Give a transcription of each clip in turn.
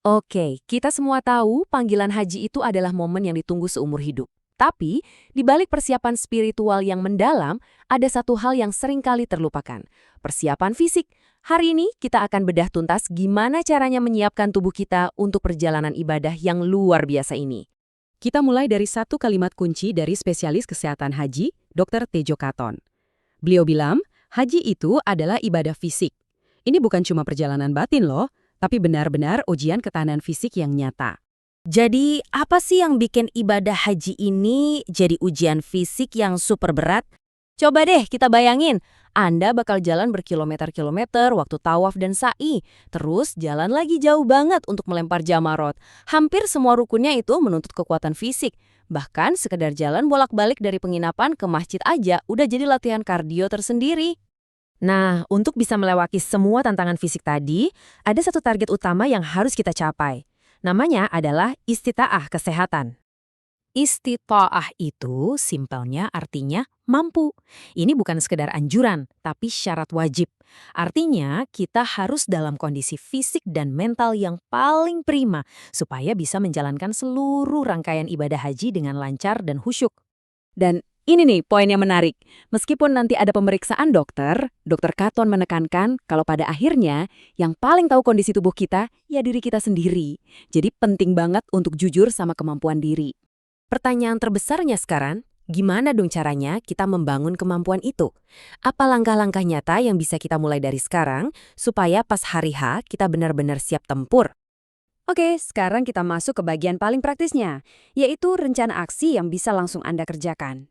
Oke, kita semua tahu panggilan haji itu adalah momen yang ditunggu seumur hidup. Tapi, di balik persiapan spiritual yang mendalam, ada satu hal yang sering kali terlupakan. Persiapan fisik. Hari ini kita akan bedah tuntas gimana caranya menyiapkan tubuh kita untuk perjalanan ibadah yang luar biasa ini. Kita mulai dari satu kalimat kunci dari spesialis kesehatan haji, Dr. Tejo Katon. Beliau bilang, haji itu adalah ibadah fisik. Ini bukan cuma perjalanan batin loh, tapi benar-benar ujian ketahanan fisik yang nyata. Jadi, apa sih yang bikin ibadah haji ini jadi ujian fisik yang super berat? Coba deh kita bayangin, Anda bakal jalan berkilometer-kilometer waktu tawaf dan sa'i, terus jalan lagi jauh banget untuk melempar jamarot. Hampir semua rukunnya itu menuntut kekuatan fisik. Bahkan sekedar jalan bolak-balik dari penginapan ke masjid aja udah jadi latihan kardio tersendiri. Nah, untuk bisa melewati semua tantangan fisik tadi, ada satu target utama yang harus kita capai. Namanya adalah istita'ah kesehatan. Istita'ah itu simpelnya artinya mampu. Ini bukan sekedar anjuran, tapi syarat wajib. Artinya kita harus dalam kondisi fisik dan mental yang paling prima supaya bisa menjalankan seluruh rangkaian ibadah haji dengan lancar dan khusyuk. Dan ini nih poin yang menarik. Meskipun nanti ada pemeriksaan dokter, Dr. Katon menekankan kalau pada akhirnya yang paling tahu kondisi tubuh kita ya diri kita sendiri. Jadi penting banget untuk jujur sama kemampuan diri. Pertanyaan terbesarnya sekarang, gimana dong caranya kita membangun kemampuan itu? Apa langkah-langkah nyata yang bisa kita mulai dari sekarang supaya pas hari H kita benar-benar siap tempur? Oke, sekarang kita masuk ke bagian paling praktisnya, yaitu rencana aksi yang bisa langsung Anda kerjakan.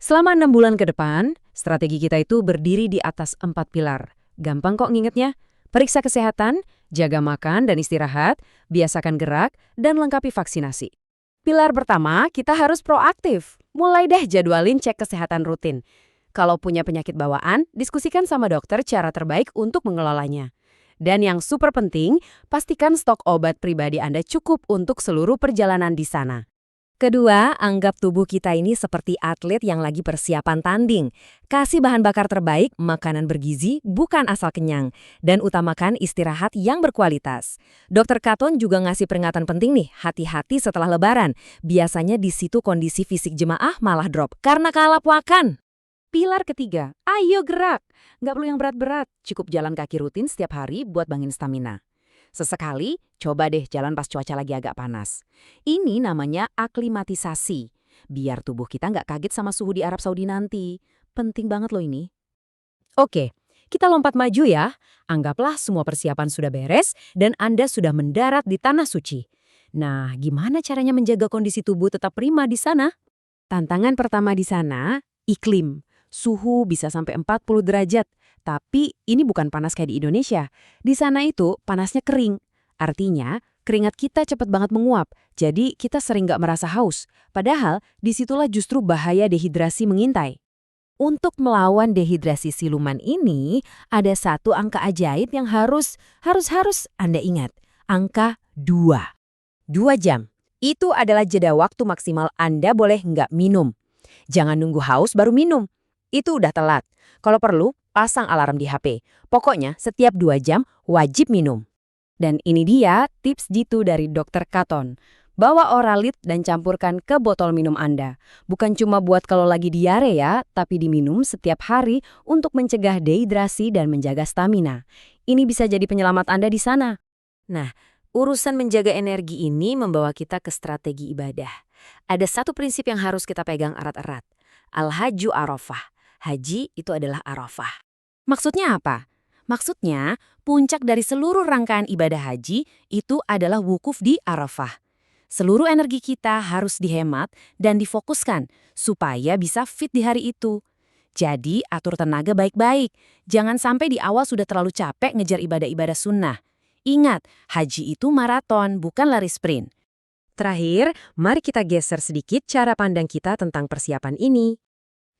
Selama 6 bulan ke depan, strategi kita itu berdiri di atas 4 pilar. Gampang kok ngingetnya. Periksa kesehatan, jaga makan dan istirahat, biasakan gerak, dan lengkapi vaksinasi. Pilar pertama, kita harus proaktif. Mulai deh jadwalin cek kesehatan rutin. Kalau punya penyakit bawaan, diskusikan sama dokter cara terbaik untuk mengelolanya. Dan yang super penting, pastikan stok obat pribadi Anda cukup untuk seluruh perjalanan di sana. Kedua, anggap tubuh kita ini seperti atlet yang lagi persiapan tanding. Kasih bahan bakar terbaik, makanan bergizi, bukan asal kenyang. Dan utamakan istirahat yang berkualitas. Dr. Katon juga ngasih peringatan penting nih, hati-hati setelah lebaran. Biasanya di situ kondisi fisik jemaah malah drop karena kalap makan. Pilar ketiga, ayo gerak. Nggak perlu yang berat-berat, cukup jalan kaki rutin setiap hari buat bangin stamina. Sesekali, coba deh jalan pas cuaca lagi agak panas. Ini namanya aklimatisasi. Biar tubuh kita nggak kaget sama suhu di Arab Saudi nanti. Penting banget loh ini. Oke, kita lompat maju ya. Anggaplah semua persiapan sudah beres dan Anda sudah mendarat di Tanah Suci. Nah, gimana caranya menjaga kondisi tubuh tetap prima di sana? Tantangan pertama di sana, iklim. Suhu bisa sampai 40 derajat. Tapi ini bukan panas kayak di Indonesia. Di sana itu panasnya kering. Artinya, keringat kita cepat banget menguap. Jadi kita sering nggak merasa haus. Padahal, disitulah justru bahaya dehidrasi mengintai. Untuk melawan dehidrasi siluman ini, ada satu angka ajaib yang harus Anda ingat. Angka 2. 2 jam. Itu adalah jeda waktu maksimal Anda boleh nggak minum. Jangan nunggu haus baru minum. Itu udah telat. Kalau perlu, pasang alarm di HP. Pokoknya setiap 2 jam wajib minum. Dan ini dia tips jitu dari Dr. Katon. Bawa oralit dan campurkan ke botol minum Anda. Bukan cuma buat kalau lagi diare ya, tapi diminum setiap hari untuk mencegah dehidrasi dan menjaga stamina. Ini bisa jadi penyelamat Anda di sana. Nah, urusan menjaga energi ini membawa kita ke strategi ibadah. Ada satu prinsip yang harus kita pegang erat-erat. Al-Hajju Arafah. Haji itu adalah Arafah. Maksudnya apa? Maksudnya, puncak dari seluruh rangkaian ibadah haji itu adalah wukuf di Arafah. Seluruh energi kita harus dihemat dan difokuskan supaya bisa fit di hari itu. Jadi, atur tenaga baik-baik. Jangan sampai di awal sudah terlalu capek ngejar ibadah-ibadah sunnah. Ingat, haji itu maraton, bukan lari sprint. Terakhir, mari kita geser sedikit cara pandang kita tentang persiapan ini.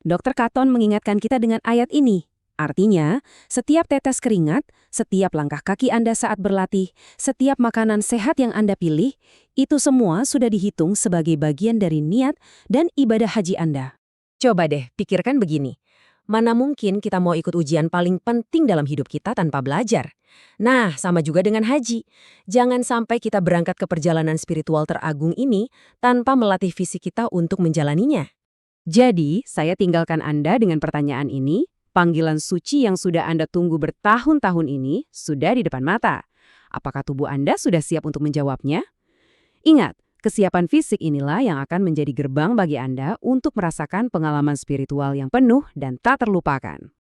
Dr. Katon mengingatkan kita dengan ayat ini. Artinya, setiap tetes keringat, setiap langkah kaki Anda saat berlatih, setiap makanan sehat yang Anda pilih, itu semua sudah dihitung sebagai bagian dari niat dan ibadah haji Anda. Coba deh pikirkan begini. Mana mungkin kita mau ikut ujian paling penting dalam hidup kita tanpa belajar? Nah, sama juga dengan haji. Jangan sampai kita berangkat ke perjalanan spiritual teragung ini tanpa melatih fisik kita untuk menjalaninya. Jadi, saya tinggalkan Anda dengan pertanyaan ini. Panggilan suci yang sudah Anda tunggu bertahun-tahun ini sudah di depan mata. Apakah tubuh Anda sudah siap untuk menjawabnya? Ingat, kesiapan fisik inilah yang akan menjadi gerbang bagi Anda untuk merasakan pengalaman spiritual yang penuh dan tak terlupakan.